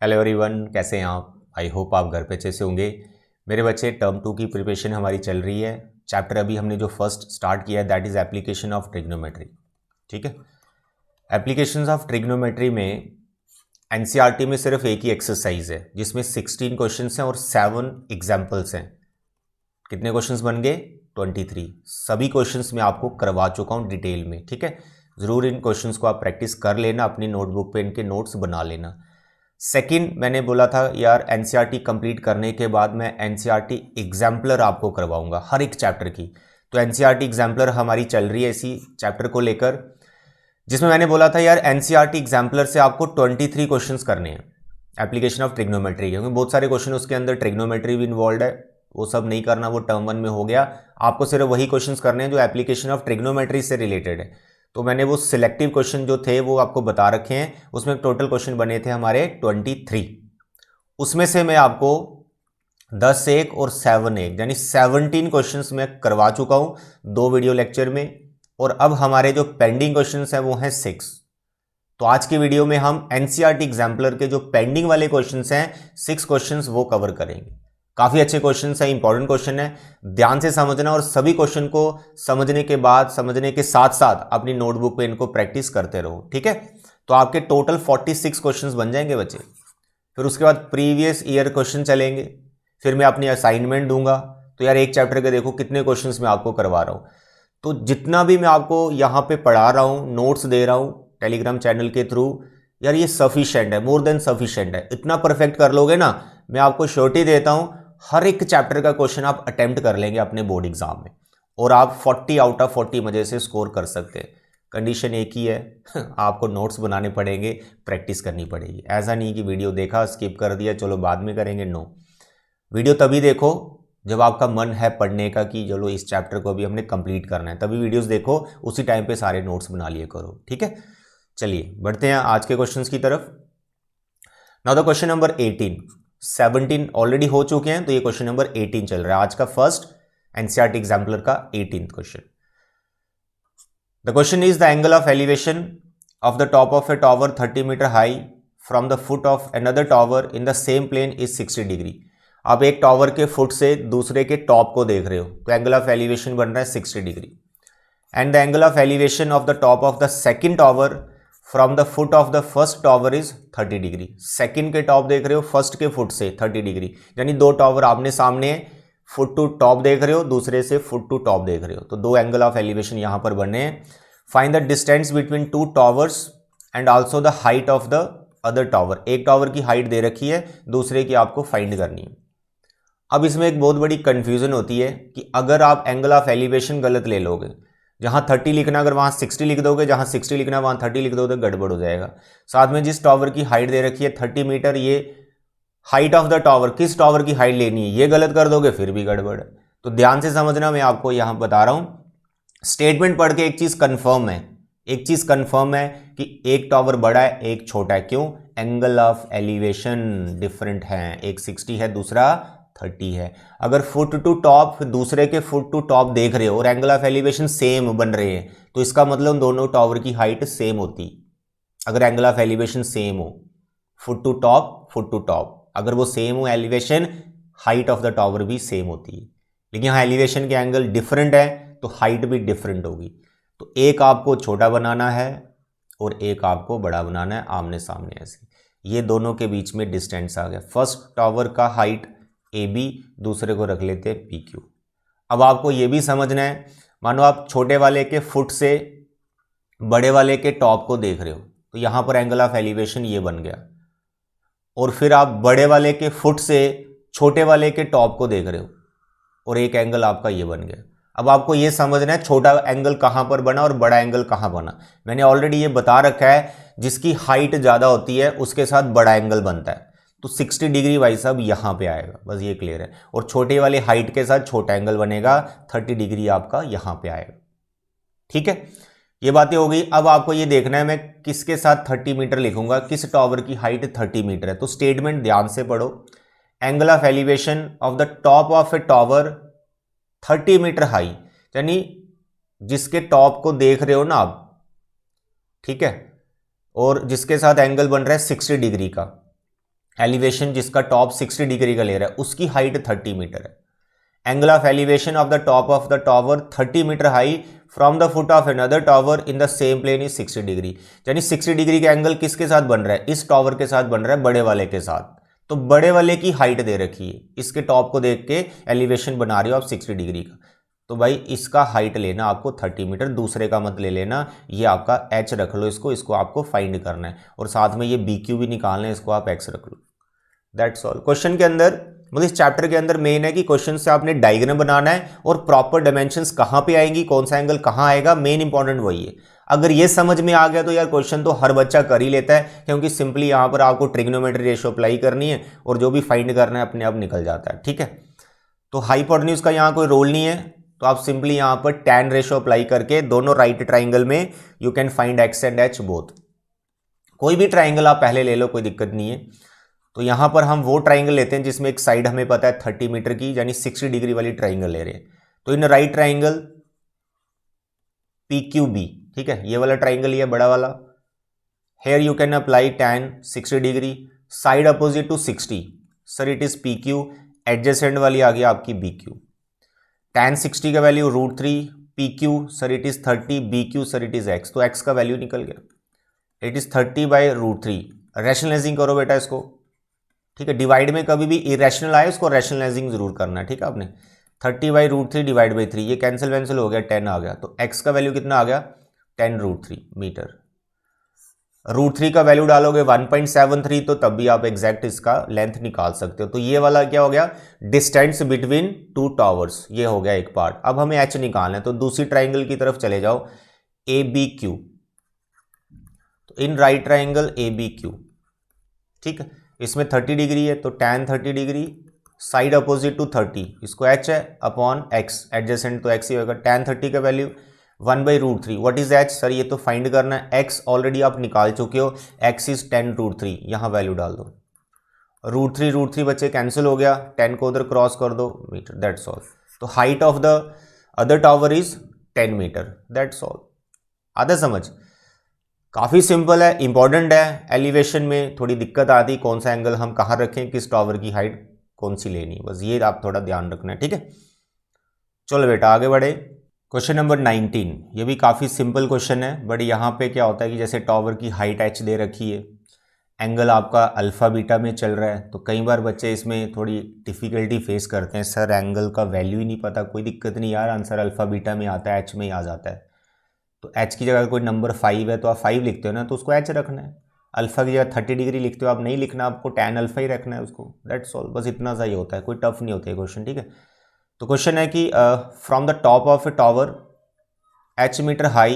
Hello everyone, कैसे हैं आप? आई होप आप घर पे अच्छे से होंगे। मेरे बच्चे, टर्म 2 की प्रिपरेशन हमारी चल रही है। चैप्टर अभी हमने जो फर्स्ट स्टार्ट किया है that is application of trigonometry. ठीक है, एप्लीकेशंस ऑफ ट्रिग्नोमेट्री में एनसीईआरटी में सिर्फ एक ही एक्सरसाइज है जिसमें 16 क्वेश्चंस हैं और 7 एग्जाम्पल्स हैं। कितने क्वेश्चंस बन गए? 23। सभी क्वेश्चंस मैं आपको करवा चुका हूँ डिटेल में। ठीक है, ज़रूर इन क्वेश्चंस को आप प्रैक्टिस कर लेना, अपनी नोटबुक पे इनके नोट्स बना लेना। सेकंड, मैंने बोला था यार एनसीईआरटी कंप्लीट करने के बाद मैं एनसीईआरटी एग्जाम्पलर आपको करवाऊंगा हर एक चैप्टर की। तो एनसीईआरटी एग्जाम्पलर हमारी चल रही है इसी चैप्टर को लेकर, जिसमें मैंने बोला था यार एनसीईआरटी एग्जाम्पलर से आपको 23 क्वेश्चंस करने हैं एप्लीकेशन ऑफ ट्रिग्नोमेट्री के, क्योंकि बहुत सारे क्वेश्चन उसके अंदर ट्रिग्नोमेट्री भी इन्वॉल्व है। वो सब नहीं करना, वो टर्म 1 में हो गया। आपको सिर्फ वही क्वेश्चंस करने हैं जो एप्लीकेशन ऑफ ट्रिग्नोमेट्री से रिलेटेड है। तो मैंने वो सिलेक्टिव क्वेश्चन जो थे वो आपको बता रखे हैं। उसमें टोटल क्वेश्चन बने थे हमारे 23। उसमें से मैं आपको 10 एक और 7 एक यानी 17 क्वेश्चंस मैं करवा चुका हूं 2 वीडियो लेक्चर में। और अब हमारे जो पेंडिंग क्वेश्चंस हैं वो हैं 6। तो आज की वीडियो में हम एनसीईआरटी एग्जाम्पलर के जो पेंडिंग वाले क्वेश्चंस हैं 6 क्वेश्चंस वो कवर करेंगे। काफी अच्छे क्वेश्चंस हैं, इंपॉर्टेंट क्वेश्चन है, ध्यान से समझना। और सभी क्वेश्चन को समझने के बाद, समझने के साथ साथ अपनी नोटबुक पे इनको प्रैक्टिस करते रहो। ठीक है, तो आपके टोटल 46 क्वेश्चंस बन जाएंगे बच्चे। फिर उसके बाद प्रीवियस ईयर क्वेश्चन चलेंगे, फिर मैं अपनी असाइनमेंट दूंगा। तो यार एक चैप्टर के देखो कितने क्वेश्चंस मैं आपको करवा रहा हूं। तो जितना भी मैं आपको यहां पे पढ़ा रहा हूं, नोट्स दे रहा हूं टेलीग्राम चैनल के थ्रू, यार ये सफिशिएंट है, मोर देन सफिशिएंट है। इतना परफेक्ट कर लोगे ना, मैं आपको श्योरिटी देता हूं हर एक चैप्टर का क्वेश्चन आप अटेम्प्ट कर लेंगे अपने बोर्ड एग्जाम में, और आप 40 आउट ऑफ 40 मजे से स्कोर कर सकते हैं। कंडीशन एक ही है आपको नोट्स बनाने पड़ेंगे, प्रैक्टिस करनी पड़ेगी। ऐसा नहीं कि वीडियो देखा स्किप कर दिया चलो बाद में करेंगे, नो। वीडियो तभी देखो जब आपका मन है पढ़ने का कि चलो इस चैप्टर को भी हमने कंप्लीट करना है, तभी वीडियोस देखो, उसी टाइम पे सारे नोट्स बना लिए करो। ठीक है, चलिए बढ़ते हैं आज के क्वेश्चंस की तरफ। Now the question number 18। 17 already हो चुके हैं, तो ये क्वेश्चन नंबर 18 चल रहा है आज का फर्स्ट एनसीईआरटी एग्जाम्पलर का 18th question. The question is the angle of elevation of the top of a tower 30 metre high from the foot of another tower in the same plane is 60 degree. आप एक tower के foot से दूसरे के top को देख रहे हो, तो एंगल ऑफ एलिवेशन बन रहा है 60 degree. And the angle of elevation of the top of the second tower from the foot of the first tower is 30 degree. Second के टॉप देख रहे हो, फर्स्ट के फुट से 30 डिग्री, यानी दो टॉवर आपने सामने, फुट टू टॉप देख रहे हो, दूसरे से फुट टू टॉप देख रहे हो, तो दो एंगल ऑफ एलिवेशन यहां पर बने हैं। Find the distance between to towers and also the height of the other tower. एक टॉवर की हाइट दे रखी है, दूसरे की आपको फाइंड करनी है। अब इसमें एक बहुत बड़ी कंफ्यूजन होती है कि अगर आप एंगल ऑफ एलिवेशन गलत ले लोगे, जहां 30 लिखना अगर वहां 60 लिख दोगे, जहां 60 लिखना वहां 30 लिख दोगे, गड़बड़ हो जाएगा। साथ में जिस टॉवर की हाइट दे रखी है 30 मीटर, ये हाइट ऑफ द टॉवर, किस टॉवर की हाइट लेनी है ये गलत कर दोगे, फिर भी गड़बड़ है। तो ध्यान से समझना, मैं आपको यहां बता रहा हूं। स्टेटमेंट पढ़ के एक चीज कंफर्म है, एक चीज कंफर्म है कि एक टॉवर बड़ा है एक छोटा है। क्यों? एंगल ऑफ एलिवेशन डिफरेंट है, एक 60 है दूसरा 30 है। अगर फुट टू टॉप दूसरे के फुट टू टॉप देख रहे हो और एंगल ऑफ एलिवेशन सेम बन रहे हैं, तो इसका मतलब दोनों टॉवर की हाइट सेम होती। अगर एंगल ऑफ एलिवेशन सेम हो, फुट टू टॉप, अगर वो सेम हो elevation, height of the tower भी सेम होती है। लेकिन यहाँ एलिवेशन के एंगल डिफरेंट है तो हाइट भी डिफरेंट होगी। तो एक आपको छोटा बनाना है और एक आपको बड़ा बनाना है, आमने सामने ऐसे। ये दोनों के बीच में डिस्टेंस आ गया। फर्स्ट टॉवर का हाइट AB, दूसरे को रख लेते हैं PQ। अब आपको यह भी समझना है, मानो आप छोटे वाले के फुट से बड़े वाले के टॉप को देख रहे हो, तो यहां पर एंगल ऑफ एलिवेशन ये बन गया। और फिर आप बड़े वाले के फुट से छोटे वाले के टॉप को देख रहे हो और एक एंगल आपका ये बन गया। अब आपको ये समझना है छोटा एंगल कहां पर बना और बड़ा एंगल कहां बना। मैंने ऑलरेडी ये बता रखा है, जिसकी हाइट ज्यादा होती है उसके साथ बड़ा एंगल बनता है। तो 60 डिग्री भाई साहब यहां पे आएगा, बस ये क्लियर है। और छोटे वाले हाइट के साथ छोटा एंगल बनेगा, 30 डिग्री आपका यहां पे आएगा। ठीक है, ये बातें हो गई। अब आपको ये देखना है मैं किसके साथ 30 मीटर लिखूंगा, किस टॉवर की हाइट 30 मीटर है। तो स्टेटमेंट ध्यान से पढ़ो। Angle of elevation of the top of a tower 30 metre high, यानी जिसके टॉप को देख रहे हो ना आप, ठीक है, और जिसके साथ एंगल बन रहा है 60 डिग्री का, एलिवेशन जिसका टॉप 60 डिग्री का ले रहा है उसकी हाइट 30 मीटर है। Angle of elevation of the top of the tower 30 metre high from the foot of another tower in the same plane is 60 degree. यानी 60 डिग्री का एंगल किसके साथ बन रहा है, इस टावर के साथ बन रहा है, बड़े वाले के साथ। तो बड़े वाले की हाइट दे रखी है, इसके टॉप को देख के एलिवेशन बना रही हो आप 60 डिग्री का, तो भाई इसका हाइट लेना आपको 30 मीटर, दूसरे का मत ले लेना, ये आपका एच रख लो, इसको आपको फाइंड करना है, और साथ में ये बी क्यू भी निकालना है, इसको आप एक्स रख लो। That's all. क्वेश्चन के अंदर मतलब इस चैप्टर के अंदर मेन है कि क्वेश्चन से आपने डायग्राम बनाना है और प्रॉपर डायमेंशंस कहाँ पे आएंगी, कौन सा एंगल कहाँ आएगा, मेन इंपॉर्टेंट वही है। अगर ये समझ में आ गया तो यार क्वेश्चन तो हर बच्चा कर ही लेता है, क्योंकि सिंपली यहाँ पर आपको ट्रिग्नोमेट्री रेशियो अप्लाई करनी है और जो भी फाइंड करना है अपने आप निकल जाता है। ठीक है, तो हाइपोटेन्यूज का यहाँ कोई रोल नहीं है, तो आप सिंपली यहाँ पर टैन रेशियो अप्लाई करके दोनों राइट ट्राइंगल में you can find x and H both. कोई भी ट्राइंगल आप पहले ले लो, कोई दिक्कत नहीं है। तो यहां पर हम वो ट्राइंगल लेते हैं जिसमें एक साइड हमें पता है 30 मीटर की, यानी 60 डिग्री वाली ट्राइंगल ले रहे हैं। तो in right triangle P Q B, ठीक है, ये वाला ट्राइंगल ये बड़ा वाला, here you can apply tan 60 degree, side opposite to 60, sir it is P Q, adjacent वाली आ गई आपकी बी क्यू। टैन 60 का value √3, P Q sir it is 30, B Q sir it is X, तो X का value निकल गया, it is 30/√3। Rationalising करो बेटा इसको, ठीक है, डिवाइड में कभी भी इरेशनल आए उसको रैशनलाइजिंग जरूर करना है, ठीक है आपने। 30/√3 डिवाइड बाई 3, ये कैंसिल हो गया, 10 आ गया, तो x का वैल्यू कितना आ गया 10√3 मीटर। √3 का वैल्यू डालोगे 1.73, तो तब भी आप एग्जैक्ट इसका लेंथ निकाल सकते हो। तो ये वाला क्या हो गया, डिस्टेंस बिटवीन टू टावर्स, ये हो गया एक पार्ट। अब हमें h निकालना है, तो दूसरी ट्राइंगल की तरफ चले जाओ, ABQ, तो इन राइट ट्राइंगल ABQ, ठीक है, इसमें 30 डिग्री है, तो tan 30 degree, side opposite to 30, इसको h है अपॉन x, एडजेसेंट तो x ही होगा। tan 30 का value 1/√3, what is h, sir ये तो फाइंड करना है, x ऑलरेडी आप निकाल चुके हो, x इज 10√3, यहाँ वैल्यू डाल दो, √3 बच्चे कैंसिल हो गया, 10 को उधर क्रॉस कर दो, मीटर, दैट्स ऑल। तो height of the other tower is 10 metre, that's all. आधा समझ, काफ़ी सिंपल है, इंपॉर्टेंट है। एलिवेशन में थोड़ी दिक्कत आती, कौन सा एंगल हम कहाँ रखें, किस टावर की हाइट कौन सी लेनी, बस ये आप थोड़ा ध्यान रखना है, ठीक है। चलो बेटा आगे बढ़े। क्वेश्चन नंबर 19, ये भी काफ़ी सिंपल क्वेश्चन है, बट यहाँ पे क्या होता है कि जैसे टावर की हाइट h दे रखी है, एंगल आपका अल्फ़ा बीटा में चल रहा है, तो कई बार बच्चे इसमें थोड़ी डिफ़िकल्टी फेस करते हैं, सर एंगल का वैल्यू ही नहीं पता। कोई दिक्कत नहीं यार, आंसर अल्फ़ा बीटा में आता है, h में ही आ जाता है। तो h की जगह कोई नंबर 5 है तो आप 5 लिखते हो ना, तो उसको h रखना है। अल्फ़ा की जगह 30 डिग्री लिखते हो आप, नहीं लिखना, आपको tan अल्फ़ा ही रखना है उसको, दैट्स ऑल, बस इतना सा ही होता है, कोई टफ नहीं होता है क्वेश्चन, ठीक है। तो क्वेश्चन है कि from the top of a tower h metre high,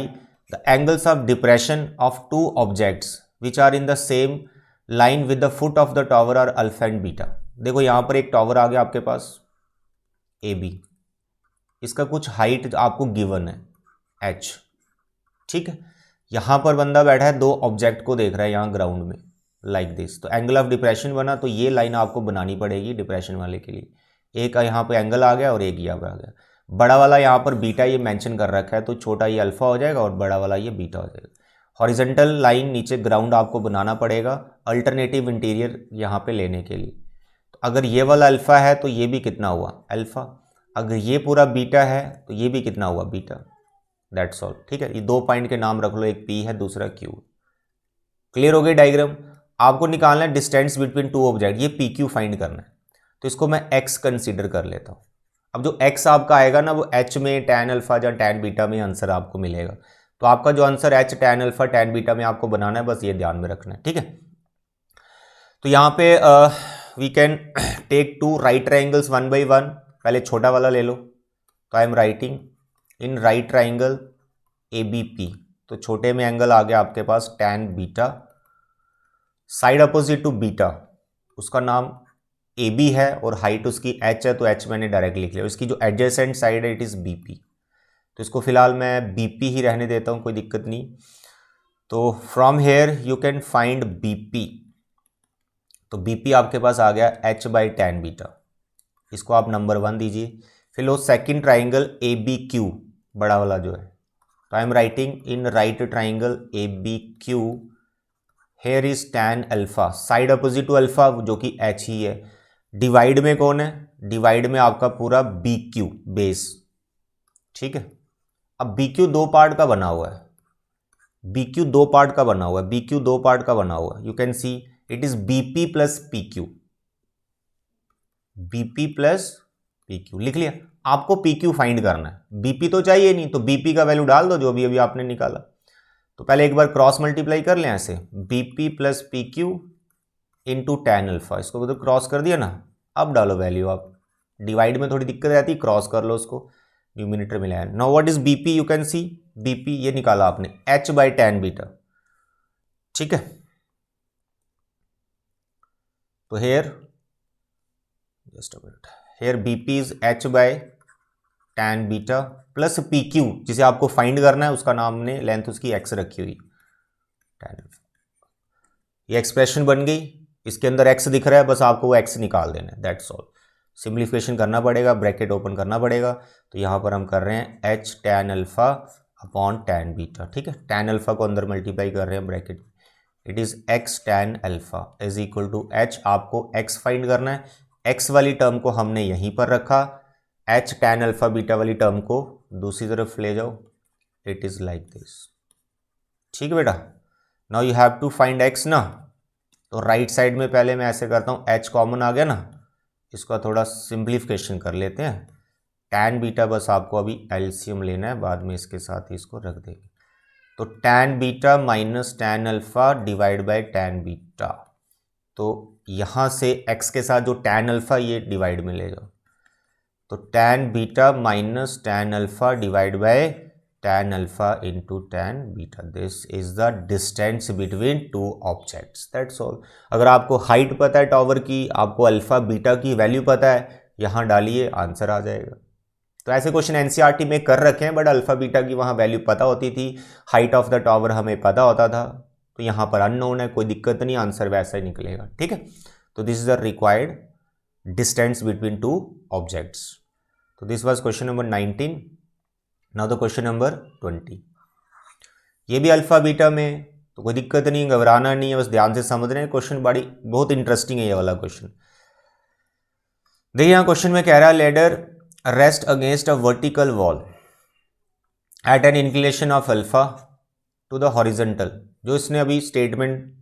the angles of depression of two objects which are in the same line with the foot of the tower are alpha and beta. देखो यहाँ पर एक tower आ गया आपके पास AB, इसका कुछ height आपको given है h, ठीक है। यहां पर बंदा बैठा है, दो ऑब्जेक्ट को देख रहा है यहाँ ग्राउंड में, लाइक दिस, तो एंगल ऑफ डिप्रेशन बना, तो ये लाइन आपको बनानी पड़ेगी डिप्रेशन वाले के लिए। एक यहाँ पे एंगल आ गया और एक यहाँ पे आ गया, बड़ा वाला यहाँ पर बीटा ये मेंशन कर रखा है, तो छोटा ये अल्फा हो जाएगा और बड़ा वाला ये बीटा हो जाएगा। हॉरिजेंटल लाइन नीचे ग्राउंड आपको बनाना पड़ेगा अल्टरनेटिव इंटीरियर यहाँ पे लेने के लिए। तो अगर ये वाला अल्फा है तो ये भी कितना हुआ अल्फा, अगर ये पूरा बीटा है तो ये भी कितना हुआ बीटा, दैट्स ऑल, ठीक है। ये दो पॉइंट के नाम रख लो, एक P है दूसरा Q। क्लियर हो गई डायग्राम। आपको निकालना है डिस्टेंस बिटवीन टू ऑब्जेक्ट, ये PQ फाइंड करना है, तो इसको मैं x कंसीडर कर लेता हूँ। अब जो x आपका आएगा ना वो h में tan अल्फा या tan बीटा में आंसर आपको मिलेगा, तो आपका जो answer h tan alpha tan beta में आपको बनाना है, बस ये ध्यान में रखना है, ठीक है। तो यहाँ पे we can take two right triangles 1 by 1, पहले छोटा वाला ले लो, तो I am writing in right triangle ABP, तो छोटे में एंगल आ गया आपके पास tan beta, side opposite to beta उसका नाम AB है और हाइट उसकी h है, तो h मैंने डायरेक्ट लिख लिया। इसकी जो एडजेसेंट साइड है इट इज़ BP, तो इसको फिलहाल मैं BP ही रहने देता हूँ, कोई दिक्कत नहीं। तो from here you can find BP, तो BP आपके पास आ गया h बाई tan बीटा, इसको आप नंबर 1 दीजिए। फिर लो सेकेंड ट्राइंगल ABQ बड़ा वाला जो है, तो I am writing in right triangle ABQ here is tan alpha, side opposite to alpha जो कि h ही है। डिवाइड में कौन है, डिवाइड में आपका पूरा BQ बेस, ठीक है। अब BQ दो पार्ट का बना हुआ है, BQ दो पार्ट का बना हुआ है, BQ दो पार्ट का बना हुआ है। You can see it is BP plus PQ, BP plus PQ लिख लिया। आपको PQ फाइंड करना है, BP तो चाहिए नहीं, तो BP का वैल्यू डाल दो जो भी अभी आपने निकाला। तो पहले एक बार क्रॉस मल्टीप्लाई कर लें ऐसे, BP plus PQ into tan alpha, इसको तो क्रॉस कर दिया ना। अब डालो वैल्यू आप, डिवाइड में थोड़ी दिक्कत आती है, क्रॉस कर लो उसको, न्यूमिनेटर मिला है। Now what is BP, you can C BP ये निकाला आपने h बाई tan बीटा, ठीक है। तो here just a minute, here BP is h by tan beta plus PQ, जिसे आपको फाइंड करना है, उसका नाम ने लेंथ उसकी x रखी हुई tan। ये एक्सप्रेशन बन गई, इसके अंदर x दिख रहा है, बस आपको वो x निकाल देना है, दैट्स ऑल। सिंप्लीफिकेशन करना पड़ेगा, ब्रैकेट ओपन करना पड़ेगा। तो यहाँ पर हम कर रहे हैं h tan alpha upon tan beta, ठीक है। tan अल्फा को अंदर मल्टीप्लाई कर रहे हैं bracket, it is x tan alpha is equal to h, आपको x फाइंड करना है। x वाली टर्म को हमने यहीं पर रखा, h tan अल्फा बीटा वाली टर्म को दूसरी तरफ ले जाओ, इट इज लाइक दिस, ठीक है बेटा। Now you have to find x ना, तो राइट साइड में पहले मैं ऐसे करता हूँ, h कॉमन आ गया ना, इसका थोड़ा सिंप्लीफिकेशन कर लेते हैं। tan बीटा बस आपको अभी एलसीएम लेना है, बाद में इसके साथ ही इसको रख देंगे। तो tan beta minus tan alpha divide by tan beta, तो यहाँ से x के साथ जो tan अल्फा ये डिवाइड में ले जाओ, तो tan beta minus tan alpha divide by tan alpha into tan beta, this is the distance between two objects, that's all. अगर आपको हाइट पता है टावर की, आपको अल्फा बीटा की वैल्यू पता है, यहाँ डालिए आंसर आ जाएगा। तो ऐसे क्वेश्चन एनसीईआरटी में कर रखे हैं, बट अल्फा बीटा की वहाँ वैल्यू पता होती थी, हाइट ऑफ द टावर हमें पता होता था, तो यहाँ पर अननोन है, कोई दिक्कत नहीं, आंसर वैसा ही निकलेगा, ठीक है। तो this is the required distance between two objects. तो this was question number 19। Now the question number 20, ये भी अल्फा बीटा में, तो कोई दिक्कत नहीं, घबराना नहीं है, बस ध्यान से समझ रहे हैं। क्वेश्चन बड़ी बहुत इंटरेस्टिंग है ये वाला क्वेश्चन। देखिए यहाँ क्वेश्चन में कह रहा है ladder rest against a vertical wall at N inclination of alpha two the horizontal. जो इसने अभी स्टेटमेंट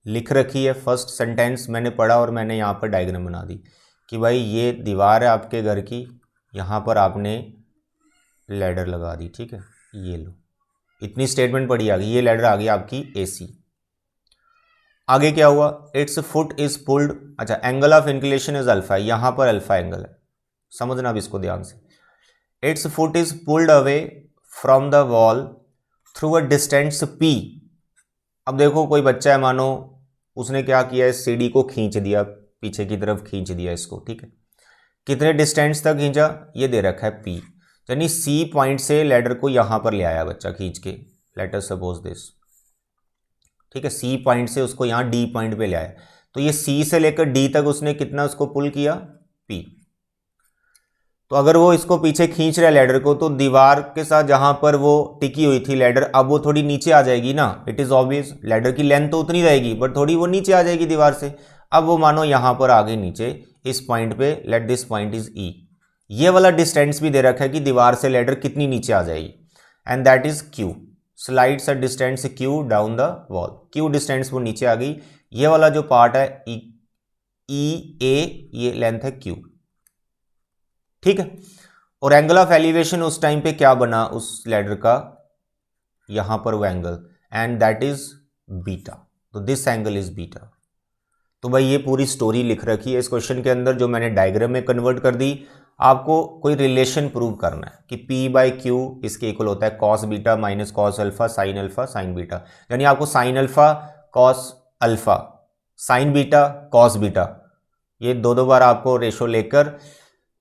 लिख रखी है, फर्स्ट सेंटेंस मैंने पढ़ा और मैंने यहाँ पर डायग्राम बना दी कि भाई ये दीवार है आपके घर की, यहाँ पर आपने लैडर लगा दी, ठीक है। ये लो, इतनी स्टेटमेंट पढ़ी आ गई, ये लैडर आ गई आपकी AC। आगे क्या हुआ, इट्स फुट इज पुल्ड, अच्छा angle of inclination is alpha, यहाँ पर अल्फा एंगल है, समझना अब इसको ध्यान से। It's foot is pulled away from the wall through a distance P। अब देखो कोई बच्चा है, मानो उसने क्या किया है, सीढ़ी को खींच दिया, पीछे की तरफ खींच दिया इसको, ठीक है। कितने डिस्टेंस तक खींचा, ये दे रखा है P, यानी C पॉइंट से लैडर को यहां पर ले आया बच्चा खींच के, लेट अस सपोज दिस, ठीक है। C पॉइंट से उसको यहां D पॉइंट पे ले आया, तो ये C से लेकर D तक उसने कितना उसको पुल किया, P। तो अगर वो इसको पीछे खींच रहा है लैडर को, तो दीवार के साथ जहां पर वो टिकी हुई थी लैडर, अब वो थोड़ी नीचे आ जाएगी ना, इट इज ऑब्वियस। लैडर की लेंथ तो उतनी रहेगी, बट थोड़ी वो नीचे आ जाएगी दीवार से। अब वो मानो यहां पर आ गई नीचे इस पॉइंट पे, let this point is E। ये वाला डिस्टेंस भी दे रखा है कि दीवार से लैडर कितनी नीचे आ जाएगी, and that is Q। Slides a distance Q down the wall, Q distance वो नीचे आ गई। ये वाला जो पार्ट है EA, ये लेंथ है Q, ठीक है। और एंगल ऑफ एलिवेशन उस टाइम पे क्या बना उस लैडर का, यहां पर वो angle, and that is beta, तो दिस एंगल इज बीटा। तो भाई ये पूरी स्टोरी लिख रखी है इस क्वेश्चन के अंदर, जो मैंने डायग्राम में कन्वर्ट कर दी। आपको कोई रिलेशन प्रूव करना है कि P बाई Q इसके इक्वल होता है cos beta minus cos alpha sign beta, यानी आपको sine alpha cos alpha sign beta cos beta, ये दो बार आपको रेशो लेकर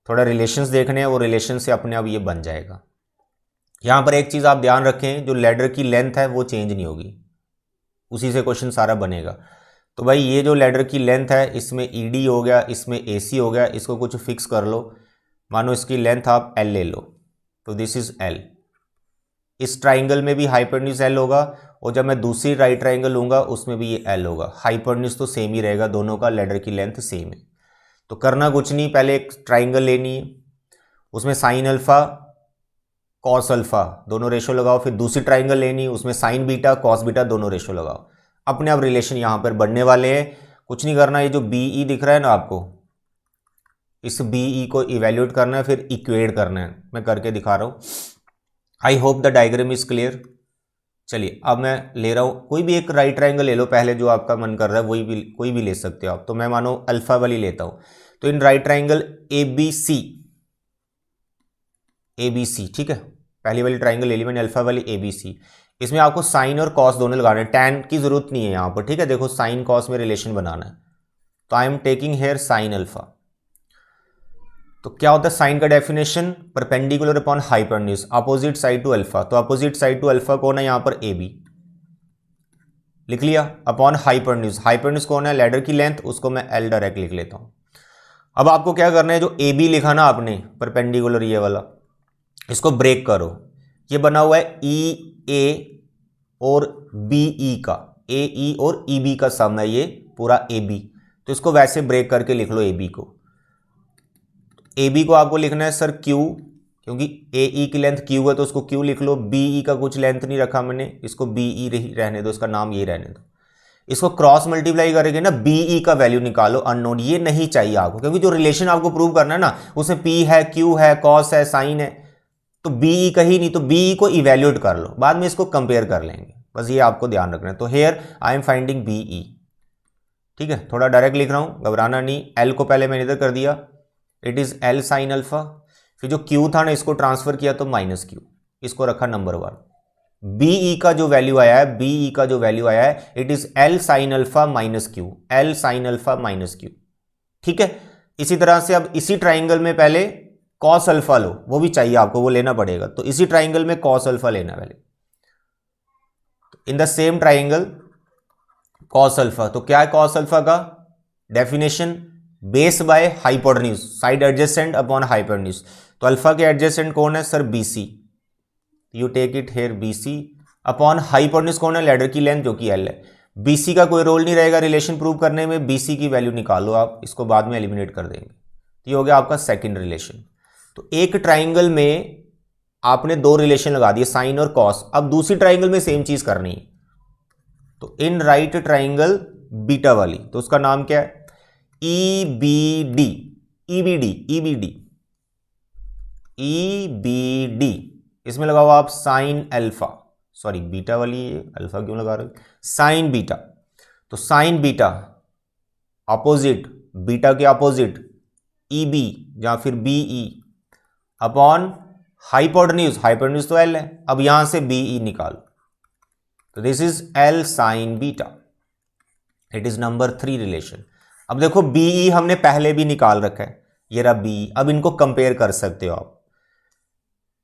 थोड़ा रिलेशंस देखने हैं, वो रिलेशन से अपने आप ये बन जाएगा। यहाँ पर एक चीज़ आप ध्यान रखें, जो लैडर की लेंथ है वो चेंज नहीं होगी, उसी से क्वेश्चन सारा बनेगा। तो भाई ये जो लैडर की लेंथ है, इसमें ED हो गया, इसमें AC हो गया, इसको कुछ फिक्स कर लो। मानो इसकी लेंथ आप L ले लो, तो दिस इज L। इस ट्राइंगल में भी हाइपोटेन्यूज L होगा, और जब मैं दूसरी राइट ट्राइंगल लूँगा उसमें भी ये एल होगा। हाइपोटेन्यूज तो सेम ही रहेगा, दोनों का लेडर की लेंथ सेम है। तो करना कुछ नहीं, पहले एक ट्राइंगल लेनी है, उसमें साइन अल्फा कॉस अल्फा दोनों रेशो लगाओ, फिर दूसरी ट्राइंगल लेनी है, उसमें साइन बीटा कॉस बीटा दोनों रेशो लगाओ। अपने आप रिलेशन यहाँ पर बढ़ने वाले हैं, कुछ नहीं करना। ये जो बी ई दिख रहा है ना आपको, इस बी ई को इवेल्यूएट करना है, फिर इक्वेट करना है। मैं करके दिखा रहा हूँ। I hope the diagram is clear. चलिए अब मैं ले रहा हूँ कोई भी एक राइट ट्राइंगल ले लो पहले, जो आपका मन कर रहा है वही भी, कोई भी ले सकते हो आप। तो मैं मानो अल्फा वाली लेता हूँ। तो in right triangle A B C, ठीक है, पहली वाली ट्राइंगल ले ली मैंने अल्फा वाली ए बी सी। इसमें आपको साइन और कॉस दोनों लगाने, टैन की जरूरत नहीं है यहाँ पर, ठीक है। देखो साइन कॉस में रिलेशन बनाना है, तो I am taking here sine alpha. तो क्या होता है साइन का definition, perpendicular upon hypotenuse, opposite side to alpha. तो अपोजिट साइड टू अल्फा कौन है यहाँ पर, ए बी लिख लिया, अपॉन हाइपोटेन्यूज। हाइपोटेन्यूज कौन है, लेडर की लेंथ, उसको मैं एल डायरेक्ट लिख लेता हूं। अब आपको क्या करना है, जो ए बी लिखा ना आपने परपेंडिकुलर ये वाला, इसको ब्रेक करो। ये बना हुआ है ई ए और बी ई का, ए ई और ई बी का सम है ये पूरा ए बी। तो इसको वैसे ब्रेक करके लिख लो ए बी को। ए बी को आपको लिखना है सर क्यू, क्योंकि ए ई की लेंथ क्यू है तो उसको क्यू लिख लो। बी ई का कुछ लेंथ नहीं रखा मैंने, इसको बी ई रहने दो, इसका नाम यही रहने दो। इसको क्रॉस मल्टीप्लाई करेंगे ना, बी ई का वैल्यू निकालो अननोन, ये नहीं चाहिए आपको, क्योंकि जो रिलेशन आपको प्रूव करना है ना उसमें पी है, क्यू है, कॉस है, साइन है, तो बी ई का ही नहीं, तो बी ई को इवेल्यूएट कर लो, बाद में इसको कंपेयर कर लेंगे, बस ये आपको ध्यान रखना है। तो here I am finding B E, ठीक है, थोड़ा डायरेक्ट लिख रहा हूं, घबराना नहीं। एल को पहले मैंने इधर कर दिया, it is L sine alpha, फिर जो क्यू था ना इसको ट्रांसफर किया तो माइनस क्यू, इसको रखा नंबर 1। बीई का जो वैल्यू आया है, बीई का जो वैल्यू आया है, it is L sine alpha minus Q, L sine alpha minus Q, ठीक है। इसी तरह से अब इसी ट्राइंगल में पहले कॉस अल्फा लो, वो भी चाहिए आपको, वो लेना पड़ेगा। तो इसी ट्राइंगल में कॉस अल्फा लेना पहले, in the same triangle cos alpha. तो क्या है कॉस अल्फा का definition, base by hypotenuse, side adjacent upon hypotenuse. तो अल्फा के एडजेसेंट कौन है sir, BC, you take it here BC, upon hypotenuse कौन है, लेडर की लेंथ जो कि एल है। बीसी का कोई रोल नहीं रहेगा रिलेशन प्रूव करने में, बीसी की वैल्यू निकालो आप, इसको बाद में एलिमिनेट कर देंगे। तो ये हो गया आपका सेकंड रिलेशन। तो एक ट्राइंगल में आपने दो रिलेशन लगा दिए, साइन और कॉस। अब दूसरी ट्राइंगल में सेम चीज करनी है, तो इन राइट ट्राइंगल बीटा वाली, तो उसका नाम क्या है, E B D, E B D, E B D, E B D, इसमें लगाओ आप साइन अल्फा, सॉरी बीटा वाली, अल्फा क्यों लगा रहे हो, साइन बीटा। तो साइन बीटा अपोजिट, बीटा के अपोजिट ई बी या फिर B E upon hypotenuse, hypotenuse तो एल है, अब यहां से बी ई निकालो, तो this is L sine beta, it is number 3 relation. अब देखो बीई हमने पहले भी निकाल रखा है, ये रहा बीई, अब इनको कंपेयर कर सकते हो आप।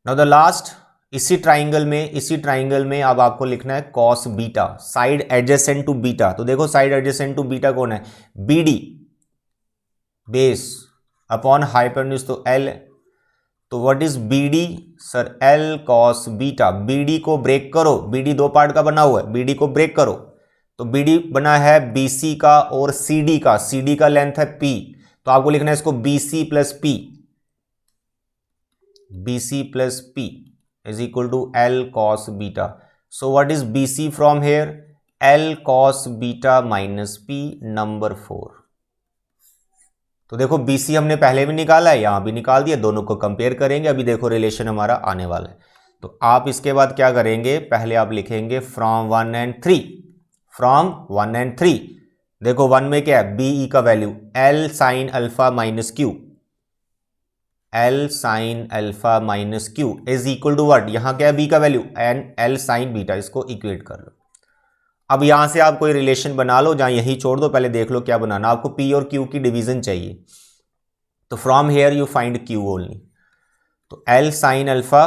नाउ द लास्ट, इसी ट्राइंगल में अब आपको लिखना है cos beta, side adjacent to beta. तो देखो साइड एडजेसेंट टू बीटा कौन है, बीडी बेस अपॉन हाइपोटेन्यूज तो एल, तो what is BD sir, L cos beta. BD को ब्रेक करो, बीडी दो पार्ट का बना हुआ है, बीडी को ब्रेक करो, तो बीडी बना है बीसी का और सीडी का, सीडी का लेंथ है पी, तो आपको लिखना है इसको BC plus P, BC plus P is equal to L cos beta. So what is BC from here, L cos beta minus P, number 4। तो देखो बीसी हमने पहले भी निकाला है, यहां भी निकाल दिया, दोनों को कंपेयर करेंगे। अभी देखो रिलेशन हमारा आने वाला है, तो आप इसके बाद क्या करेंगे, पहले आप लिखेंगे फ्रॉम 1 एंड 3, फ्रॉम 1 एंड 3। देखो 1 में क्या है, बीई का value L sine alpha minus Q, L sine alpha minus Q is equal to what, यहां क्या है बी का value and L sine beta, इसको इक्वेट कर लो। अब यहां से आप कोई रिलेशन बना लो, जहां यही छोड़ दो, पहले देख लो क्या बनाना। आपको पी और क्यू की डिवीजन चाहिए, तो from here you find Q only. तो L sine alpha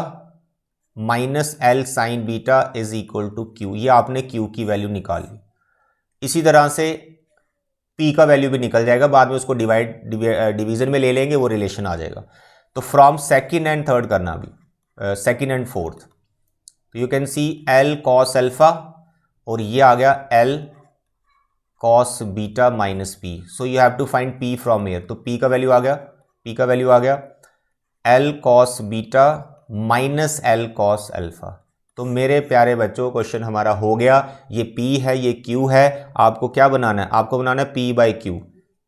minus L sine beta is equal to Q, ये आपने क्यू की वैल्यू निकाली। इसी तरह से पी का वैल्यू भी निकल जाएगा, बाद में उसको डिवीजन में ले लेंगे, वो रिलेशन आ जाएगा। तो फ्रॉम सेकंड एंड थर्ड करना, अभी सेकंड एंड फोर्थ, तो you can see L cos alpha और ये आ गया L cos beta minus P. So you have to find P from here. तो P का वैल्यू आ गया, P का वैल्यू आ गया L cos beta minus L cos alpha. तो मेरे प्यारे बच्चों क्वेश्चन हमारा हो गया. ये P है, ये Q है. आपको क्या बनाना है? आपको बनाना है P बाई Q.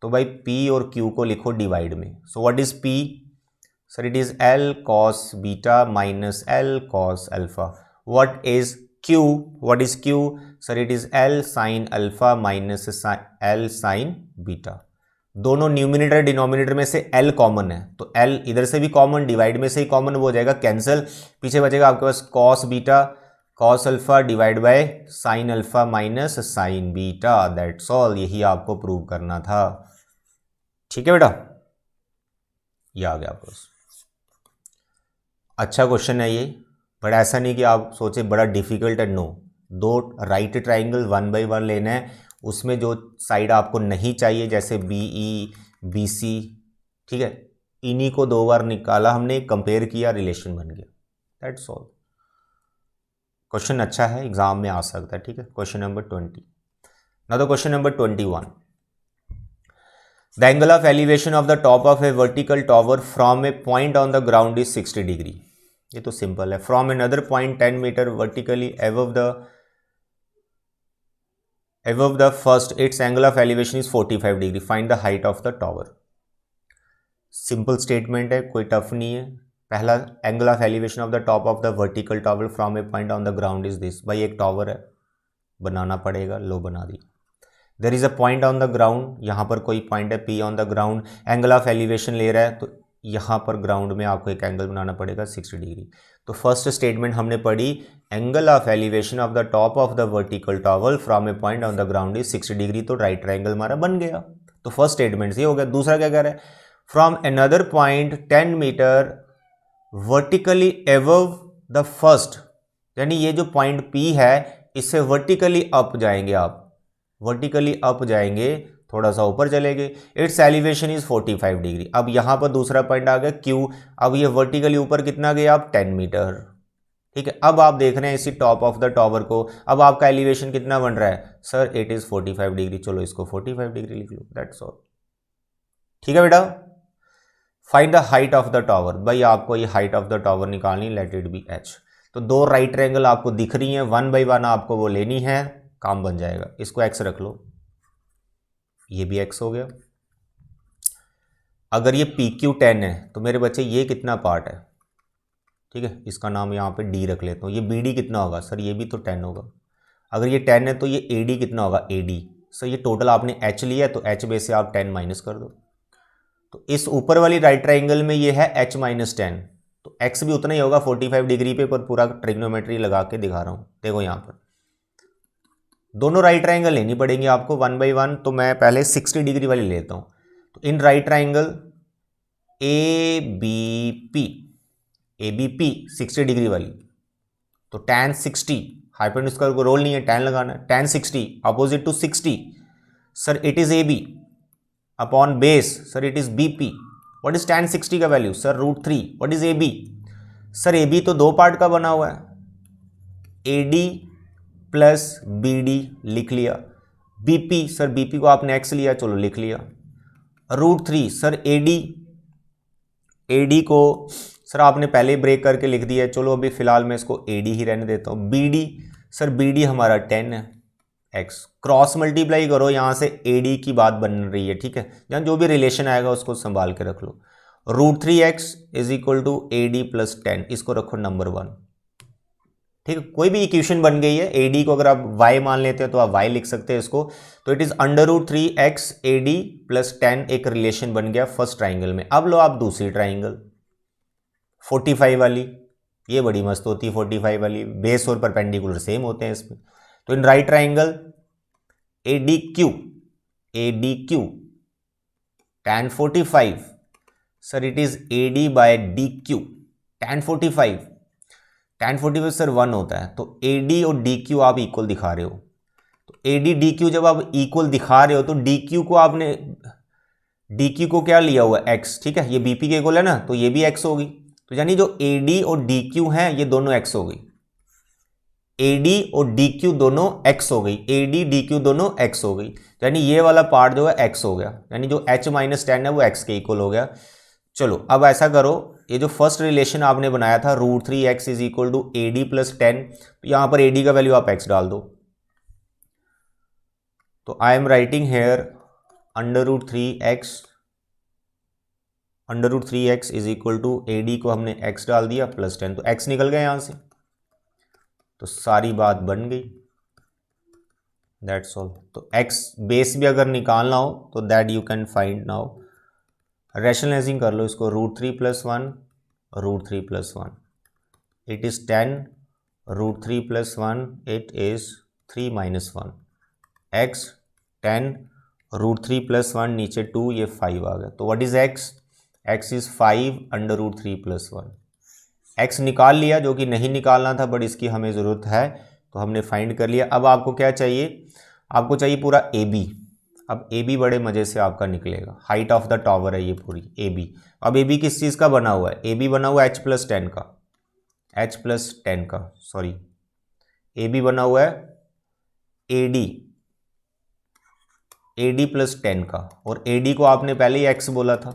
तो भाई P और Q को लिखो डिवाइड में. सो what is P? Sir it is L cos beta minus L cos alpha. What is Q? What is Q? Sir it is L sign alpha minus L sign beta. दोनों numerator denominator में से L common है, तो L इधर से भी common, divide में से ही कॉमन, वो हो जाएगा कैंसिल. पीछे बचेगा आपके पास cos beta cos alpha divide by sine alpha minus sign beta. That's all. यही आपको प्रूव करना था. ठीक है बेटा, ये आ गया आपको. अच्छा क्वेश्चन है ये, बट ऐसा नहीं कि आप सोचे बड़ा डिफिकल्ट है. नो, दो राइट ट्राइंगल 1 बाई 1 लेना है. उसमें जो साइड आपको नहीं चाहिए जैसे BE BC, ठीक है, इन्हीं को 2 बार निकाला हमने, कंपेयर किया, रिलेशन बन गया. That's all. क्वेश्चन अच्छा है, एग्जाम में आ सकता है. ठीक है, question number 20. Now the question number 21. The angle of elevation of the top of a vertical tower from a point on the ground is 60 degree. ये तो सिंपल है. From another point 10 meter vertically above the first, its angle of elevation is 45 degree. Find the height of the tower. Simple statement है, कोई tough नहीं है. पहला, angle of elevation of the top of the vertical tower from a point on the ground is this. भाई एक tower है, बनाना पड़ेगा. लो बना दी. There is a point on the ground. यहाँ पर कोई पॉइंट है P on the ground. Angle of elevation ले रहा है, तो यहाँ पर ग्राउंड में आपको एक एंगल बनाना पड़ेगा 60 डिग्री. तो फर्स्ट स्टेटमेंट हमने पढ़ी, angle of elevation of the top of the vertical tower from a point on the ground is 60 degree. तो राइट ट्राइंगल हमारा बन गया. तो फर्स्ट स्टेटमेंट ये हो गया. दूसरा क्या कह रहा है? From another point 10 meter vertically above the first, यानी ये जो पॉइंट P है इससे वर्टिकली अप जाएंगे आप, वर्टिकली अप जाएंगे, थोड़ा सा ऊपर चलेंगे. It's elevation is 45 degree. अब यहाँ पर दूसरा पॉइंट आ गया Q. अब ये वर्टिकली ऊपर कितना गया आप? 10 मीटर. ठीक है, अब आप देख रहे हैं इसी टॉप ऑफ द टॉवर को. अब आपका एलिवेशन कितना बन रहा है? Sir it is 45 degree. चलो इसको 45 डिग्री लिख लो. That's all. ठीक है बेटा. Find the height of the tower. भाई आपको ये हाइट ऑफ द टॉवर निकालनी, लेट इट बी H. तो 2 राइट ट्रायंगल आपको दिख रही हैं, 1 बाई 1 आपको वो लेनी है, काम बन जाएगा. इसको X रख लो, ये भी X हो गया. अगर ये PQ10 है तो मेरे बच्चे ये कितना पार्ट है? ठीक है, इसका नाम यहाँ पे D रख लेता हूँ. ये BD कितना होगा? सर ये भी तो 10 होगा. अगर ये 10 है तो ये AD कितना होगा? AD. सर ये टोटल आपने H लिया है तो H में से आप 10 माइनस कर दो. तो इस ऊपर वाली राइट ट्राइंगल में ये है H माइनस 10, तो X भी उतना ही होगा 45 डिग्री पे, पर पूरा ट्रिग्नोमेट्री लगा के दिखा रहा हूँ. देखो यहाँ पर दोनों राइट ट्राइंगल लेनी पड़ेंगी आपको 1 बाई 1. तो मैं पहले 60 डिग्री वाली लेता हूँ. तो in right triangle ABP 60 degree वाली, तो tan 60, हाइपोटेन्यूज का रोल नहीं है, tan लगाना है. tan 60 opposite to 60, sir it is AB upon base, sir it is BP. What is tan 60 का value? Sir √3. What is AB? Sir AB तो 2 part का बना हुआ है, AD प्लस BD लिख लिया. BP, सर BP को आपने X लिया, चलो लिख लिया. √3, सर AD को सर आपने पहले ही ब्रेक करके लिख दिया है, चलो अभी फिलहाल मैं इसको AD ही रहने देता हूँ. BD, सर BD हमारा 10 है. X क्रॉस मल्टीप्लाई करो, यहाँ से AD की बात बन रही है. ठीक है, यहाँ जो भी रिलेशन आएगा उसको संभाल के रख लो. √3x is equal to AD plus 10, इसको रखो नंबर 1. ठीक है, कोई भी इक्वेशन बन गई है. AD को अगर आप y मान लेते हैं तो आप y लिख सकते हैं इसको. तो it is √3x AD plus 10, एक रिलेशन बन गया फर्स्ट ट्राइंगल में. अब लो आप दूसरी ट्राइंगल 45 वाली, ये बड़ी मस्त होती है 45 वाली, बेस और परपेंडिकुलर सेम होते हैं इसमें. तो in right triangle ADQ tan 45, sir it is AD by DQ. tan 45 sir 1 होता है, तो AD और DQ आप इक्वल दिखा रहे हो. तो AD DQ जब आप इक्वल दिखा रहे हो तो DQ को क्या लिया हुआ है? X. ठीक है, ये BP के इक्वल है ना, तो ये भी X होगी. तो यानी जो AD और DQ हैं ये दोनों X हो गई. AD और DQ दोनों x हो गई, AD DQ दोनों x हो गई, यानी ये वाला पार्ट जो है x हो गया, यानी जो h माइनस 10 है वो x के इक्वल हो गया। चलो अब ऐसा करो, ये जो फर्स्ट रिलेशन आपने बनाया था √3x is equal to AD plus 10, तो यहां पर AD का वैल्यू आप x डाल दो। तो I am writing here √3x is equal to AD को हमने x डाल दिया प्लस 10, तो x निकल गया यहां से, तो सारी बात बन गई, दैट्स ऑल। तो x बेस भी अगर निकालना हो तो that you can find now, rationalising कर लो इसको, √3 plus 1 √3 plus 1 it is 10, √3 plus 1 it is 3 minus 1, x 10 √3 plus 1 नीचे 2, ये 5 आ गया। तो what is x is 5 under √3 plus 1। x निकाल लिया जो कि नहीं निकालना था, बट इसकी हमें ज़रूरत है तो हमने फाइंड कर लिया। अब आपको क्या चाहिए, आपको चाहिए पूरा AB। अब AB बड़े मज़े से आपका निकलेगा, हाइट ऑफ द टावर है ये पूरी AB। अब AB किस चीज़ का बना हुआ है, AB बना हुआ है H प्लस 10 का, H प्लस 10 का, सॉरी AB बना हुआ है AD प्लस 10 का, और AD को आपने पहले ही x बोला था,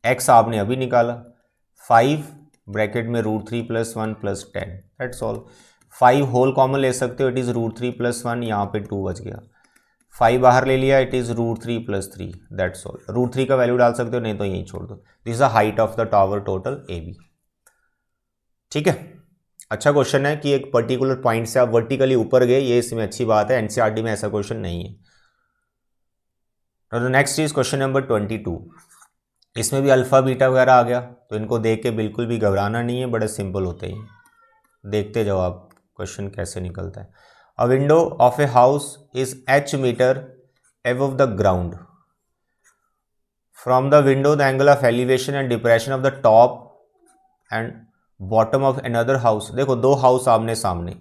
x आपने अभी निकाला, 5 ब्रैकेट में √3 plus 1 plus 10, that's all. 5 whole common ले सकते हो, इट इज़ √3 प्लस 1, यहाँ पे 2 बच गया, 5 बाहर ले लिया, it is √3 plus 3, that's all. √3 का वैल्यू डाल सकते हो, नहीं तो यहीं छोड़ दो। This is the height of the tower total AB। ठीक है, अच्छा क्वेश्चन है कि एक पर्टिकुलर पॉइंट से आप वर्टिकली ऊपर गए, ये इसमें अच्छी बात है, NCERT में ऐसा क्वेश्चन नहीं है। Next is question number 22। इसमें भी अल्फ़ा बीटा वगैरह आ गया, तो इनको देख के बिल्कुल भी घबराना नहीं है, बड़े सिंपल होते हैं, देखते जाओ आप क्वेश्चन कैसे निकलता है। A window of a house is h meter above the ground, from the window the angle of elevation and depression of the top and bottom of another house. देखो दो हाउस आमने सामने,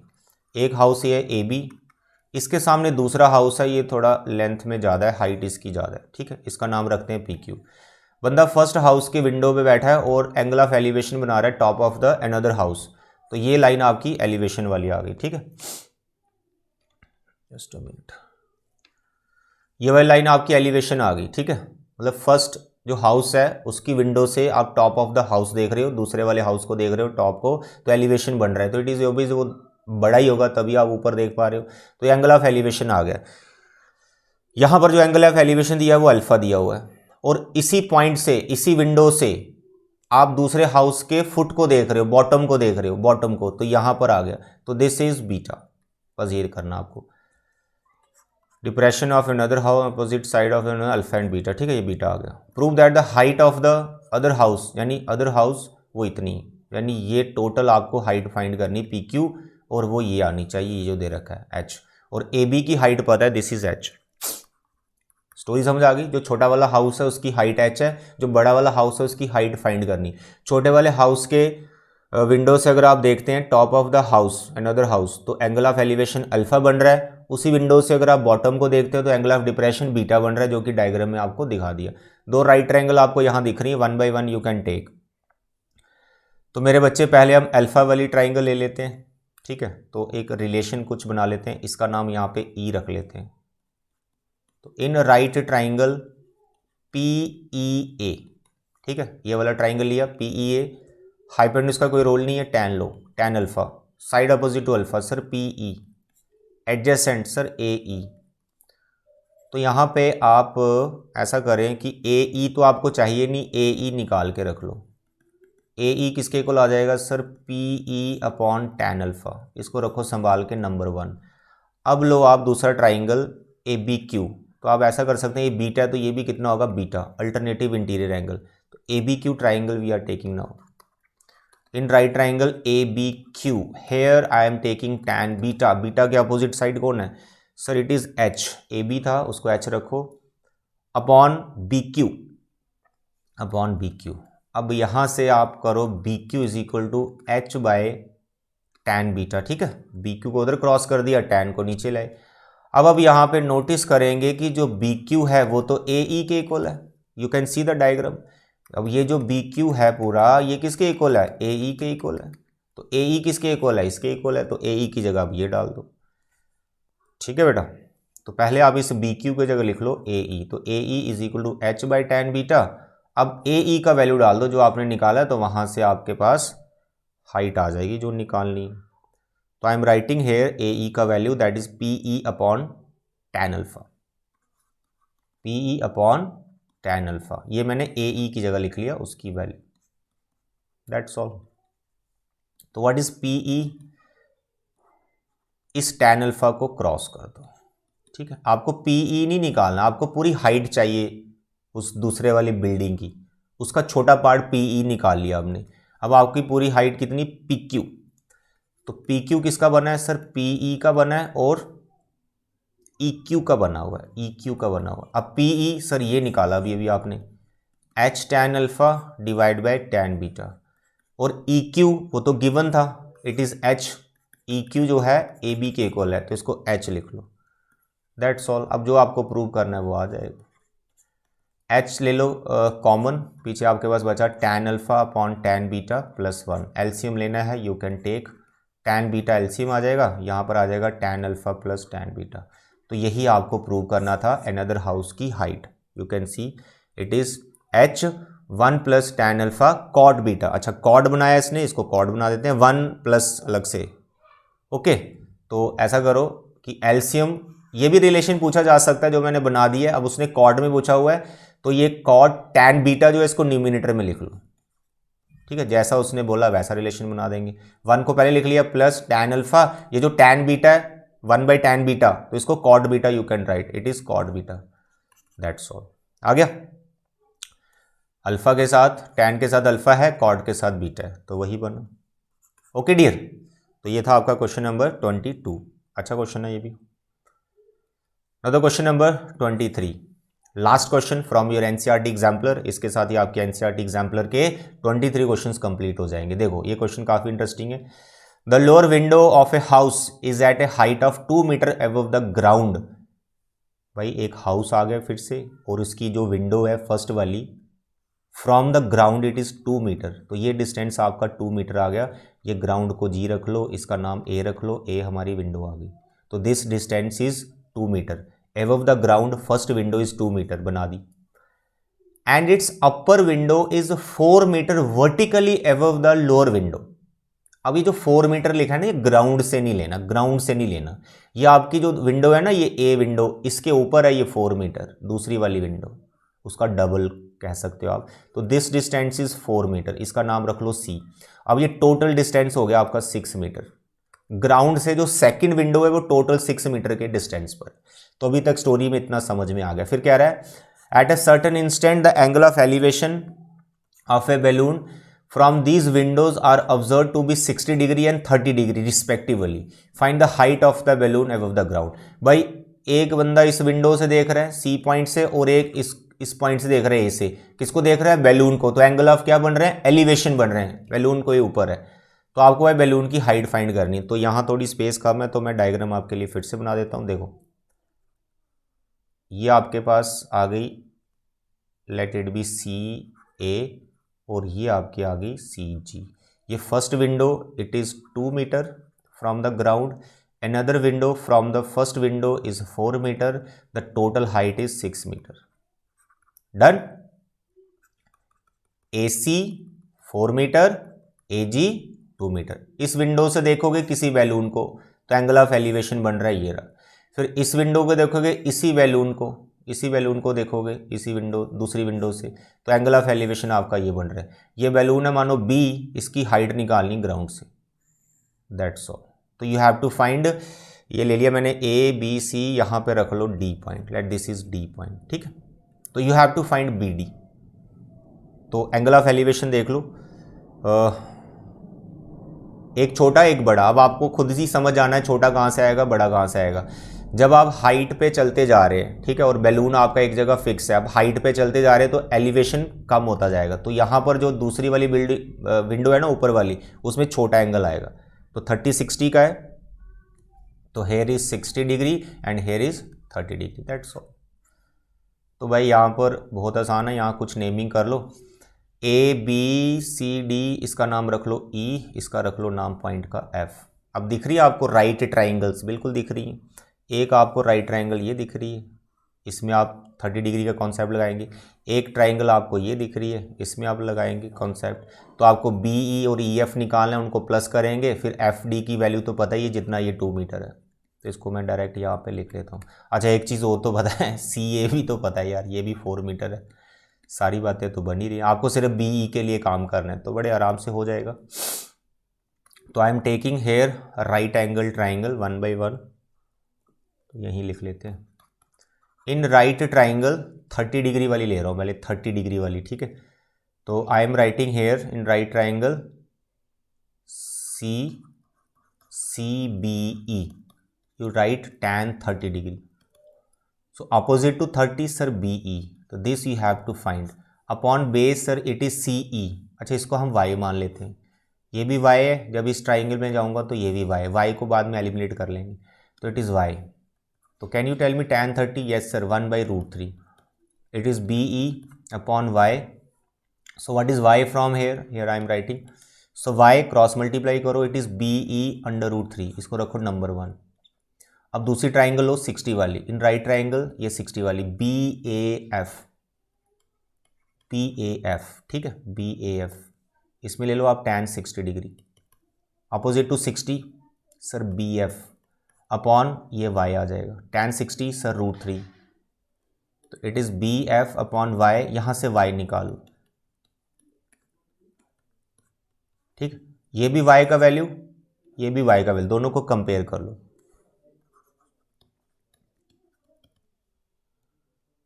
एक हाउस ये है AB, इसके सामने दूसरा हाउस है, ये थोड़ा लेंथ में ज़्यादा है, हाइट इसकी ज़्यादा है, ठीक है, इसका नाम रखते हैं PQ। बंदा फर्स्ट हाउस के विंडो पे बैठा है और एंगल ऑफ एलिवेशन बना रहा है top of the another house, तो ये लाइन आपकी एलिवेशन वाली आ गई, ठीक है। जस्ट अ मिनट, ये वाली लाइन आपकी एलिवेशन आ गई, ठीक है। मतलब फर्स्ट जो हाउस है उसकी विंडो से आप टॉप ऑफ द हाउस देख रहे हो, दूसरे वाले हाउस को देख रहे हो टॉप को, तो एलिवेशन बन रहा है, तो इट इज़ ऑब्वियस वो बड़ा ही होगा तभी आप ऊपर देख पा रहे हो, तो ये एंगल ऑफ एलिवेशन आ गया। यहाँ पर जो एंगल ऑफ एलिवेशन दिया है वो अल्फा दिया हुआ है, और इसी पॉइंट से, इसी विंडो से आप दूसरे हाउस के फुट को देख रहे हो, बॉटम को देख रहे हो, बॉटम को, तो यहाँ पर आ गया, तो दिस इज बीटा। बस ये करना आपको, depression of another house opposite side of alpha and beta, ठीक है, ये बीटा आ गया। Prove that the height of the other house, यानी अदर हाउस वो इतनी, यानी ये टोटल आपको हाइट फाइंड करनी PQ, और वो ये आनी चाहिए, ये जो दे रखा है H, और AB की हाइट पता है, दिस इज H। स्टोरी समझ आ गई, जो छोटा वाला हाउस है उसकी हाइट H है, जो बड़ा वाला हाउस है उसकी हाइट फाइंड करनी। छोटे वाले हाउस के विंडो से अगर आप देखते हैं top of the house another house, तो एंगल ऑफ एलिवेशन अल्फा बन रहा है, उसी विंडो से अगर आप बॉटम को देखते हो तो एंगल ऑफ डिप्रेशन बीटा बन रहा है, जो कि डायग्राम में आपको दिखा दिया। दो राइट ट्रायंगल आपको यहाँ दिख रही है, 1 by 1 यू कैन टेक। तो मेरे बच्चे पहले हम अल्फा वाली ट्राइंगल ले लेते हैं, ठीक है, तो एक रिलेशन कुछ बना लेते हैं, इसका नाम यहाँ पे E रख लेते हैं। तो इन राइट ट्राइंगल PEA, ठीक है, ये वाला ट्राइंगल लिया PEA, हाइपोटेन्यूज का कोई रोल नहीं है, टैन लो, tan alpha, side opposite to alpha sir PE, adjacent sir AE। तो यहाँ पे आप ऐसा करें कि AE तो आपको चाहिए नहीं, AE निकाल के रख लो। AE किसके इक्वल आ जाएगा sir PE upon tan alpha, इसको रखो संभाल के नंबर 1। अब लो आप दूसरा ट्राइंगल ABQ, तो आप ऐसा कर सकते हैं, ये बीटा है तो ये भी कितना होगा बीटा, अल्टरनेटिव इंटीरियर एंगल। तो ABQ triangle we are taking now. In right triangle ABQ here I am taking tan beta, beta के अपोजिट साइड कौन है sir, it is H, AB था उसको H रखो, अपॉन BQ। अब यहाँ से आप करो BQ is equal to H by tan beta, ठीक है, BQ को उधर क्रॉस कर दिया, टैन को नीचे लाए। अब यहाँ पे नोटिस करेंगे कि जो BQ है वो तो AE के इक्वल है, you can see the diagram. अब ये जो BQ है पूरा, ये किसके इक्वल है, AE के इक्वल है, तो ए ई किसके इक्वल है, इसके इक्वल है, तो ए ई की जगह आप ये डाल दो। ठीक है बेटा, तो पहले आप इस बी क्यू की जगह लिख लो ए ई, तो A E is equal to H by tan beta. अब ए ई का वैल्यू डाल दो जो आपने निकाला है, तो वहाँ से आपके पास हाइट आ जाएगी जो निकालनी। तो आई एम राइटिंग हेयर ए ई का value that is P E upon tan alpha, P E upon tan alpha, ये मैंने ए ई की जगह लिख लिया उसकी वैल्यू, दैट्स ऑल। तो व्हाट इज पी ई, इस टेन अल्फा को क्रॉस कर दो। ठीक है, आपको पी ई नहीं निकालना, आपको पूरी हाइट चाहिए उस दूसरे वाली बिल्डिंग की, उसका छोटा पार्ट पी ई निकाल लिया हमने। अब आपकी पूरी हाइट कितनी, पी क्यू, तो पी क्यू किसका बना है सर, पी ई का बना है और ई क्यू का बना हुआ है, ई क्यू का बना हुआ। अब पी ई सर ये निकाला अभी आपने, H tan alpha divide by tan beta, और ई क्यू वो तो गिवन था, it is H, E Q जो है ए बी के इक्वल है, तो इसको एच लिख लो, दैट्स ऑल। अब जो आपको प्रूव करना है वो आ जाएगा। एच ले लो कॉमन, पीछे आपके पास बचा tan alpha upon tan beta plus one, LCM लेना है you can take, tan beta LCM आ जाएगा, यहाँ पर आ जाएगा tan alpha plus tan beta. तो यही आपको प्रूव करना था अनदर हाउस की height. You can see it is H one plus tan alpha cot beta. अच्छा कॉड बनाया इसने, इसको कॉड बना देते हैं, वन प्लस अलग से। ओके, तो ऐसा करो कि एलसीएम, ये भी रिलेशन पूछा जा सकता है जो मैंने बना दिया है, अब उसने कॉड में पूछा हुआ है, तो ये कॉड टैन बीटा जो है इसको न्यूमिनेटर में लिख लो। ठीक है, जैसा उसने बोला वैसा रिलेशन बना देंगे। वन को पहले लिख लिया प्लस टैन अल्फा, ये जो टैन बीटा है वन बाई टैन बीटा, तो इसको cot beta you can write, it is cot beta, that's all. आ गया, अल्फा के साथ टैन के साथ अल्फा है, कॉड के साथ बीटा है, तो वही बना। ओके डियर, तो ये था आपका क्वेश्चन नंबर 22। अच्छा क्वेश्चन है ये भी। Other question number 23, last question from your NCERT exemplar. इसके साथ ही आपके एनसीईआरटी एग्जाम्पलर के 23 क्वेश्चंस कंप्लीट हो जाएंगे। देखो ये क्वेश्चन काफी इंटरेस्टिंग है। The lower window of a house is at a height of 2 meter above the ground. भाई एक हाउस आ गया फिर से, और उसकी जो विंडो है फर्स्ट वाली, from the ground it is 2 meter, तो ये डिस्टेंस आपका 2 मीटर आ गया। ये ग्राउंड को जी रख लो, इसका नाम ए रख लो, ए हमारी विंडो आ गई, तो this distance is 2 metre. above the ground first window is 2 metre बना दी, and its upper window is 4 metre vertically above the lower window. अभी जो 4 मीटर लिखा है ना, ये ग्राउंड से नहीं लेना, ग्राउंड से नहीं लेना, ये आपकी जो विंडो है ना, ये ए विंडो, इसके ऊपर है ये 4 मीटर, दूसरी वाली विंडो, उसका डबल कह सकते हो आप। तो दिस डिस्टेंस इज 4 मीटर, इसका नाम रख लो सी। अब ये टोटल डिस्टेंस हो गया आपका 6 मीटर। ग्राउंड से जो सेकंड विंडो है वो टोटल 6 मीटर के डिस्टेंस पर। तो अभी तक स्टोरी में इतना समझ में आ गया। फिर कह रहा है at a certain instant the angle of elevation of a balloon from these windows are observe to be 60 degree and 30 degree respectively, find the height of the balloon above the ground. भाई एक बंदा इस window से देख रहा है C point से, और एक इस पॉइंट से देख रहे हैं ए से। किसको देख रहा है, बैलून को। तो एंगल ऑफ क्या बन रहे हैं, एलिवेशन बन रहे हैं, बैलून को ही ऊपर है, तो आपको भाई बैलून की हाइट फाइंड करनी। तो यहाँ थोड़ी स्पेस कम है, तो मैं डायग्राम आपके लिए फिर से बना देता हूँ। देखो ये आपके पास आ गई, let it be C A, और ये आपकी आ गई सी जी। ये first window it is 2 meter from the ground, another window from the first window is 4 meter, the total height is 6 meter. Done. A C 4 meter, A G 2 meter. इस window से देखोगे किसी balloon को, तो angle of elevation बन रहा है ये रहा। फिर इस विंडो को देखोगे, इसी बैलून को देखोगे, इसी विंडो दूसरी विंडो से, तो एंगल ऑफ एलिवेशन आपका ये बन रहा है। ये बैलून है मानो बी, इसकी हाइट निकालनी ग्राउंड से, दैट्स ऑल। तो यू हैव टू फाइंड, ये ले लिया मैंने ए बी सी, यहाँ पे रख लो D point, let this is D point, ठीक है। तो you have to find B D. तो एंगल ऑफ एलिवेशन देख लो, एक छोटा एक बड़ा। अब आपको खुद ही समझ आना है छोटा कहाँ से आएगा, बड़ा कहाँ से आएगा। जब आप हाइट पे चलते जा रहे हैं, ठीक है, और बैलून आपका एक जगह फिक्स है, आप हाइट पे चलते जा रहे हैं, तो एलिवेशन कम होता जाएगा। तो यहाँ पर जो दूसरी वाली विंडो है ना ऊपर वाली, उसमें छोटा एंगल आएगा। तो 30-60 का है, तो here is 60 degree and here is 30 degree, that's all. तो भाई यहाँ पर बहुत आसान है, यहाँ कुछ नेमिंग कर लो। ABCD इसका नाम रख लो E, इसका रख लो नाम पॉइंट का F। अब दिख रही है आपको राइट ट्राइंगल्स, बिल्कुल दिख रही है। एक आपको राइट ट्राइंगल ये दिख रही है, इसमें आप 30 डिग्री का कॉन्सेप्ट लगाएंगे। एक ट्राइंगल आपको ये दिख रही है, इसमें आप लगाएंगे कॉन्सेप्ट। तो आपको BE और EF निकालना है, उनको प्लस करेंगे। फिर FD की वैल्यू तो पता ही है, जितना ये 2 मीटर है, तो इसको मैं डायरेक्ट यहाँ पे लिख लेता हूँ। अच्छा एक चीज़ और तो पता है, CA भी तो पता है यार, ये भी 4 मीटर है। सारी बातें तो बन ही रही हैं, आपको सिर्फ BE के लिए काम करना है, तो बड़े आराम से हो जाएगा। तो I am taking here right angle triangle 1 by 1, तो यहीं लिख लेते हैं। इन राइट ट्राइंगल 30 डिग्री वाली ले रहा हूँ पहले, 30 डिग्री वाली, ठीक है। तो I am writing here in right triangle CBE, you write tan 30 degree. So opposite to 30 sir BE, तो this you have to find. Upon base sir it is CE। अच्छा इसको हम y मान लेते हैं, ये भी y है, जब इस ट्राइंगल में जाऊंगा तो ये भी y को बाद में एलिमिनेट कर लेंगे, तो इट इज़ y। तो can you tell me tan 30? Yes sir, 1/√3। It is BE upon y। So what is y from here? Here I am writing, so y cross multiply करो, it is BE √3, इसको रखो number 1। अब दूसरी triangle लो 60 वाली, इन right triangle ये 60 वाली BAF, ठीक है, BAF। इसमें ले लो आप tan 60 degree. Opposite to 60 sir BF upon ये y आ जाएगा, tan 60 सर √3, तो it is BF upon y। यहाँ से y निकालो, ठीक, ये भी y का वैल्यू, ये भी y का वैल्यू, दोनों को कंपेयर कर लो।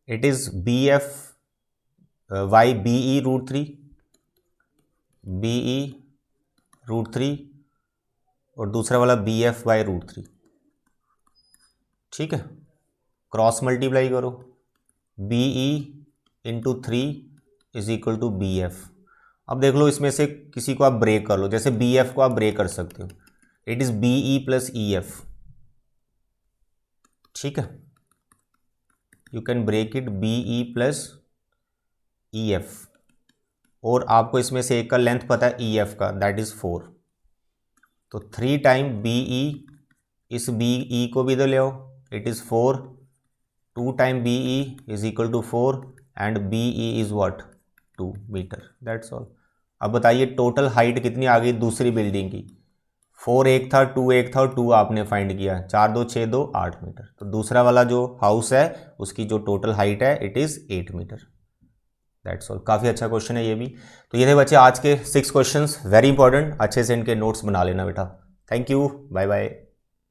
It is BF y BE √3, BE √3, और दूसरा वाला BF y √3, ठीक है। क्रॉस मल्टीप्लाई करो, BE into 3 is equal to BF। अब देख लो इसमें से किसी को आप ब्रेक कर लो, जैसे BF को आप ब्रेक कर सकते हो, it is BE plus EF, ठीक है। You can break it BE plus EF, और आपको इसमें से एक का लेंथ पता है EF का, दैट इज़ 4। तो 3 टाइम BE, इस BE को भी तो ले आओ, it is 4, 2 time BE is equal to 4 and BE is what 2 meter, that's all. अब बताइए टोटल हाइट कितनी आ गई दूसरी बिल्डिंग की? 4 एक था, 2 एक था, और 2 आपने फाइंड किया, 4 2 6 2 8 मीटर। तो दूसरा वाला जो हाउस है उसकी जो टोटल हाइट है it is 8 meter, that's all. काफ़ी अच्छा क्वेश्चन है ये भी। तो ये थे बच्चे आज के 6 क्वेश्चंस, वेरी इंपॉर्टेंट, अच्छे से इनके नोट्स बना लेना बेटा। Thank you, bye bye.